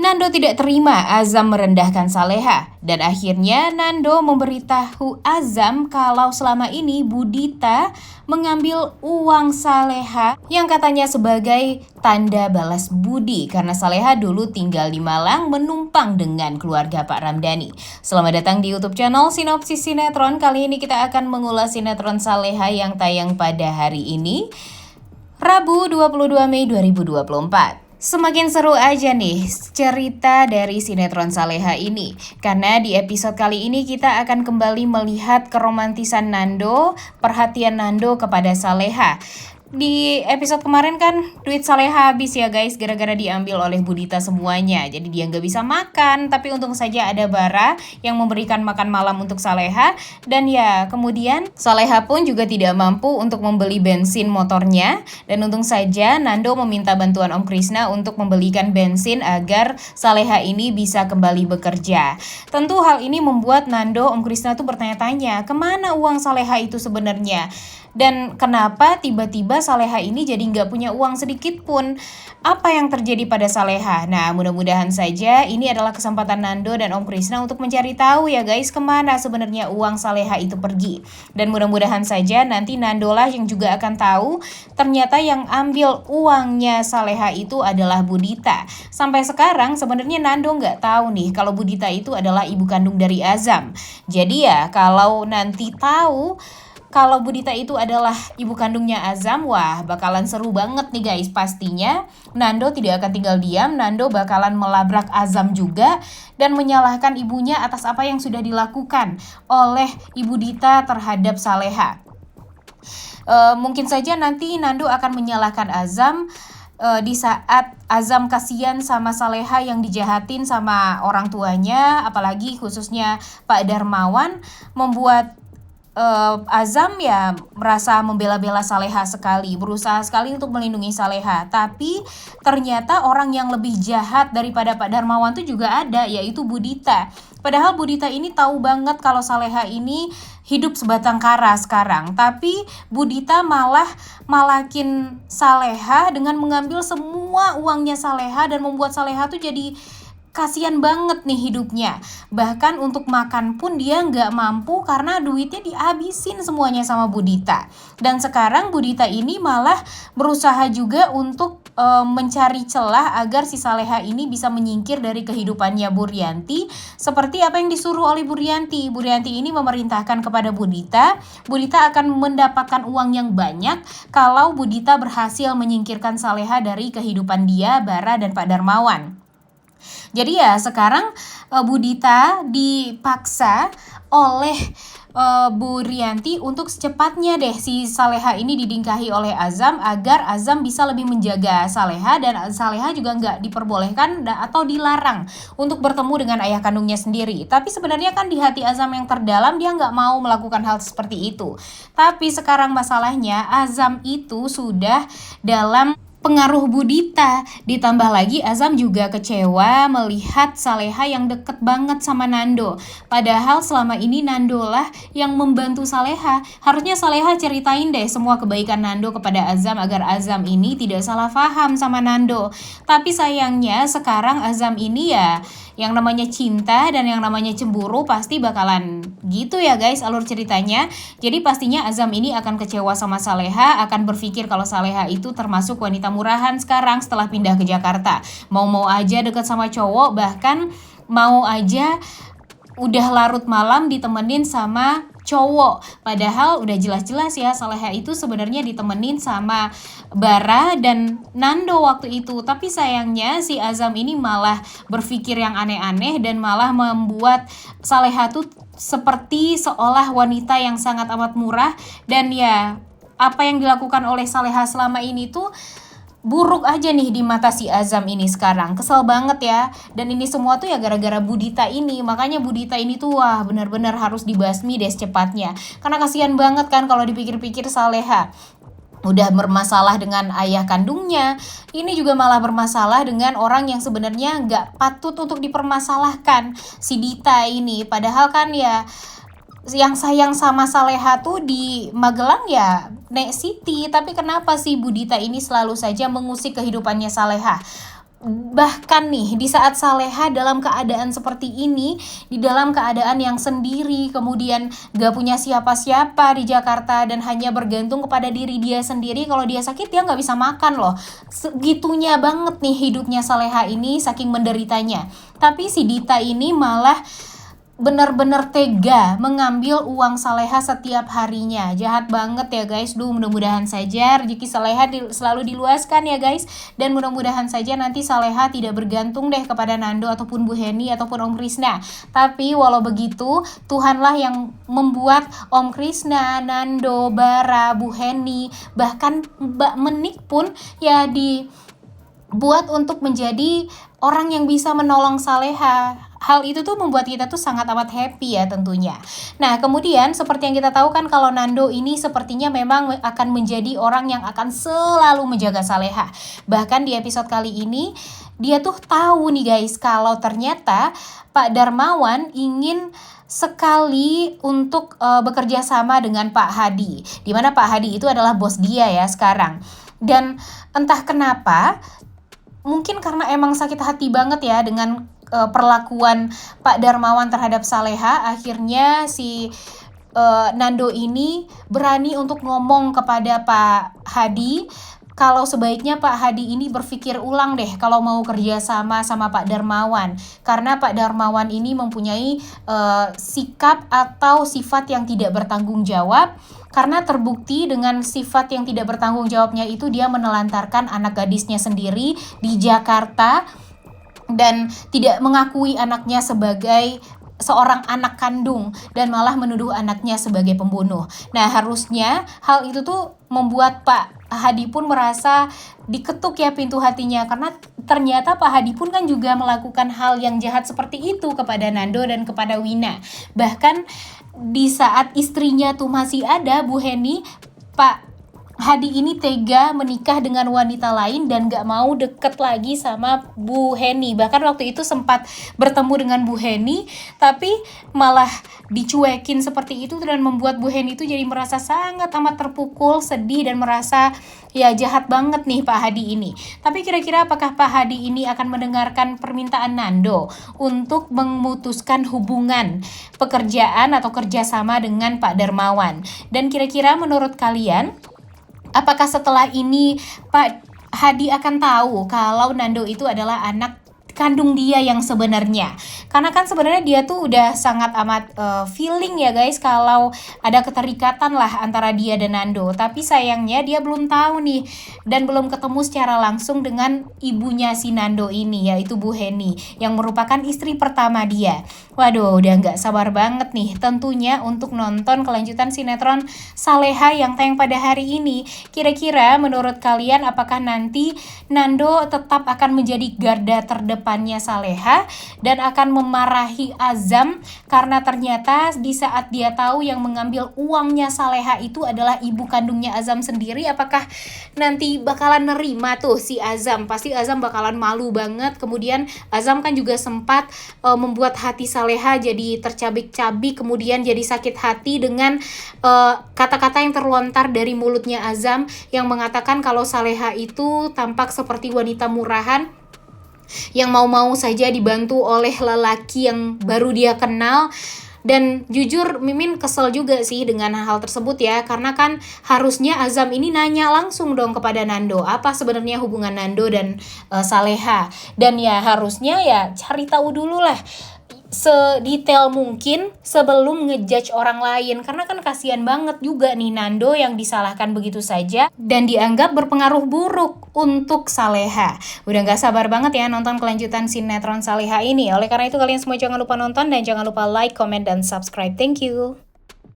Nando tidak terima Azam merendahkan Saleha, dan akhirnya Nando memberitahu Azam kalau selama ini Budita mengambil uang Saleha yang katanya sebagai tanda balas budi karena Saleha dulu tinggal di Malang menumpang dengan keluarga Pak Ramdhani. Selamat datang di YouTube channel Sinopsis Sinetron. Kali ini kita akan mengulas sinetron Saleha yang tayang pada hari ini, Rabu 22 Mei 2024. Semakin seru aja nih cerita dari sinetron Saleha ini, karena di episode kali ini kita akan kembali melihat keromantisan Nando, perhatian Nando kepada Saleha. Di episode kemarin kan duit Saleha habis ya guys, gara-gara diambil oleh Budita semuanya. Jadi dia nggak bisa makan, tapi untung saja ada Bara yang memberikan makan malam untuk Saleha. Dan ya kemudian Saleha pun juga tidak mampu untuk membeli bensin motornya. Dan untung saja Nando meminta bantuan Om Krishna untuk membelikan bensin agar Saleha ini bisa kembali bekerja. Tentu hal ini membuat Nando, Om Krishna tuh bertanya-tanya, kemana uang Saleha itu sebenarnya? Dan kenapa tiba-tiba Saleha ini jadi nggak punya uang sedikit pun? Apa yang terjadi pada Saleha? Nah, mudah-mudahan saja ini adalah kesempatan Nando dan Om Krishna untuk mencari tahu ya guys, kemana sebenarnya uang Saleha itu pergi. Dan mudah-mudahan saja nanti Nando lah yang juga akan tahu ternyata yang ambil uangnya Saleha itu adalah Budita. Sampai sekarang sebenarnya Nando nggak tahu nih kalau Budita itu adalah ibu kandung dari Azam. Jadi ya kalau nanti tahu kalau Budita itu adalah ibu kandungnya Azam, wah bakalan seru banget nih guys. Pastinya Nando tidak akan tinggal diam, Nando bakalan melabrak Azam juga dan menyalahkan ibunya atas apa yang sudah dilakukan oleh Ibu Dita terhadap Saleha. Mungkin saja nanti Nando akan menyalahkan Azam di saat Azam kasihan sama Saleha yang dijahatin sama orang tuanya, apalagi khususnya Pak Darmawan, membuat Azam ya merasa membela-bela Saleha sekali, berusaha sekali untuk melindungi Saleha. Tapi ternyata orang yang lebih jahat daripada Pak Darmawan itu juga ada, yaitu Budita. Padahal Budita ini tahu banget kalau Saleha ini hidup sebatang kara sekarang. Tapi Budita malah malakin Saleha dengan mengambil semua uangnya Saleha dan membuat Saleha tuh jadi kasian banget nih hidupnya. Bahkan untuk makan pun dia nggak mampu karena duitnya dihabisin semuanya sama Budita. Dan sekarang Budita ini malah berusaha juga untuk mencari celah agar si Saleha ini bisa menyingkir dari kehidupannya Buryanti, seperti apa yang disuruh oleh Buryanti. Buryanti ini memerintahkan kepada Budita, Budita akan mendapatkan uang yang banyak kalau Budita berhasil menyingkirkan Saleha dari kehidupan dia, Bara, dan Pak Darmawan. Jadi ya sekarang Budita dipaksa oleh Buryanti untuk secepatnya deh si Saleha ini didingkahi oleh Azam agar Azam bisa lebih menjaga Saleha dan Saleha juga nggak diperbolehkan atau dilarang untuk bertemu dengan ayah kandungnya sendiri. Tapi sebenarnya kan di hati Azam yang terdalam dia nggak mau melakukan hal seperti itu. Tapi sekarang masalahnya Azam itu sudah dalam pengaruh Budita, ditambah lagi Azam juga kecewa melihat Saleha yang deket banget sama Nando. Padahal selama ini Nando lah yang membantu Saleha. Harusnya Saleha ceritain deh semua kebaikan Nando kepada Azam agar Azam ini tidak salah paham sama Nando. Tapi sayangnya sekarang Azam ini ya yang namanya cinta dan yang namanya cemburu pasti bakalan gitu ya guys alur ceritanya. Jadi pastinya Azam ini akan kecewa sama Saleha, akan berpikir kalau Saleha itu termasuk wanita murahan sekarang setelah pindah ke Jakarta. Mau-mau aja deket sama cowok, bahkan mau aja udah larut malam ditemenin sama cowok. Padahal udah jelas-jelas ya Saleha itu sebenarnya ditemenin sama Bara dan Nando waktu itu. Tapi sayangnya si Azam ini malah berpikir yang aneh-aneh dan malah membuat Saleha tuh seperti seolah wanita yang sangat amat murah. Dan ya apa yang dilakukan oleh Saleha selama ini tuh buruk aja nih di mata si Azam ini sekarang. Kesel banget ya. Dan ini semua tuh ya gara-gara Budita ini. Makanya Budita ini tuh wah benar-benar harus dibasmi deh secepatnya. Karena kasihan banget kan kalau dipikir-pikir Saleha udah bermasalah dengan ayah kandungnya, ini juga malah bermasalah dengan orang yang sebenarnya nggak patut untuk dipermasalahkan, si Dita ini. Padahal kan ya yang sayang sama Saleha tuh di Magelang ya Nek Siti, tapi kenapa sih Budita ini selalu saja mengusik kehidupannya Saleha? Bahkan nih di saat Saleha dalam keadaan seperti ini, di dalam keadaan yang sendiri, kemudian gak punya siapa-siapa di Jakarta dan hanya bergantung kepada diri dia sendiri. Kalau dia sakit dia gak bisa makan loh. Segitunya banget nih hidupnya Saleha ini, saking menderitanya. Tapi si Dita ini malah benar-benar tega mengambil uang Saleha setiap harinya. Jahat banget ya guys. Mudah-mudahan saja rezeki Saleha selalu diluaskan ya guys. Dan mudah-mudahan saja nanti Saleha tidak bergantung deh kepada Nando ataupun Bu Heni ataupun Om Krisna. Tapi walau begitu, Tuhanlah yang membuat Om Krisna, Nando, Bara, Bu Heni, bahkan Mbak Menik pun ya dibuat untuk menjadi orang yang bisa menolong Saleha. Hal itu tuh membuat kita tuh sangat amat happy ya tentunya. Nah kemudian seperti yang kita tahu kan kalau Nando ini sepertinya memang akan menjadi orang yang akan selalu menjaga Saleha. Bahkan di episode kali ini dia tuh tahu nih guys kalau ternyata Pak Darmawan ingin sekali untuk bekerja sama dengan Pak Hadi. Dimana Pak Hadi itu adalah bos dia ya sekarang. Dan entah kenapa, mungkin karena emang sakit hati banget ya dengan perlakuan Pak Darmawan terhadap Saleha, akhirnya si Nando ini berani untuk ngomong kepada Pak Hadi kalau sebaiknya Pak Hadi ini berpikir ulang deh kalau mau kerja sama Pak Darmawan, karena Pak Darmawan ini mempunyai sikap atau sifat yang tidak bertanggung jawab. Karena terbukti dengan sifat yang tidak bertanggung jawabnya itu dia menelantarkan anak gadisnya sendiri di Jakarta dan tidak mengakui anaknya sebagai seorang anak kandung dan malah menuduh anaknya sebagai pembunuh. Nah harusnya hal itu tuh membuat Pak Hadi pun merasa diketuk ya pintu hatinya, karena ternyata Pak Hadi pun kan juga melakukan hal yang jahat seperti itu kepada Nando dan kepada Wina. Bahkan di saat istrinya tuh masih ada, Bu Heni, Pak Hadi ini tega menikah dengan wanita lain dan gak mau deket lagi sama Bu Heni. Bahkan waktu itu sempat bertemu dengan Bu Heni, tapi malah dicuekin seperti itu dan membuat Bu Heni itu jadi merasa sangat amat terpukul, sedih dan merasa ya jahat banget nih Pak Hadi ini. Tapi kira-kira apakah Pak Hadi ini akan mendengarkan permintaan Nando untuk memutuskan hubungan pekerjaan atau kerjasama dengan Pak Darmawan? Dan kira-kira menurut kalian, apakah setelah ini Pak Hadi akan tahu kalau Nando itu adalah anak kandung dia yang sebenarnya? Karena kan sebenarnya dia tuh udah sangat amat feeling ya guys kalau ada keterikatan lah antara dia dan Nando. Tapi sayangnya dia belum tahu nih dan belum ketemu secara langsung dengan ibunya si Nando ini, yaitu Bu Heni yang merupakan istri pertama dia. Waduh, udah gak sabar banget nih tentunya untuk nonton kelanjutan sinetron Saleha yang tayang pada hari ini. Kira-kira menurut kalian apakah nanti Nando tetap akan menjadi garda terdepannya Saleha dan akan memarahi Azam karena ternyata di saat dia tahu yang mengambil uangnya Saleha itu adalah ibu kandungnya Azam sendiri? Apakah nanti bakalan nerima tuh si Azam? Pasti Azam bakalan malu banget. Kemudian Azam kan juga sempat membuat hati Saleha jadi tercabik-cabik, kemudian jadi sakit hati dengan kata-kata yang terlontar dari mulutnya Azam yang mengatakan kalau Saleha itu tampak seperti wanita murahan yang mau-mau saja dibantu oleh lelaki yang baru dia kenal. Dan jujur Mimin kesel juga sih dengan hal tersebut ya, karena kan harusnya Azam ini nanya langsung dong kepada Nando apa sebenarnya hubungan Nando dan Saleha, dan ya harusnya ya cari tahu dulu lah sedetail mungkin sebelum ngejudge orang lain, karena kan kasihan banget juga nih Nando yang disalahkan begitu saja dan dianggap berpengaruh buruk untuk Saleha. Udah gak sabar banget ya nonton kelanjutan sinetron Saleha ini. Oleh karena itu kalian semua jangan lupa nonton dan jangan lupa like, comment, dan subscribe. Thank you.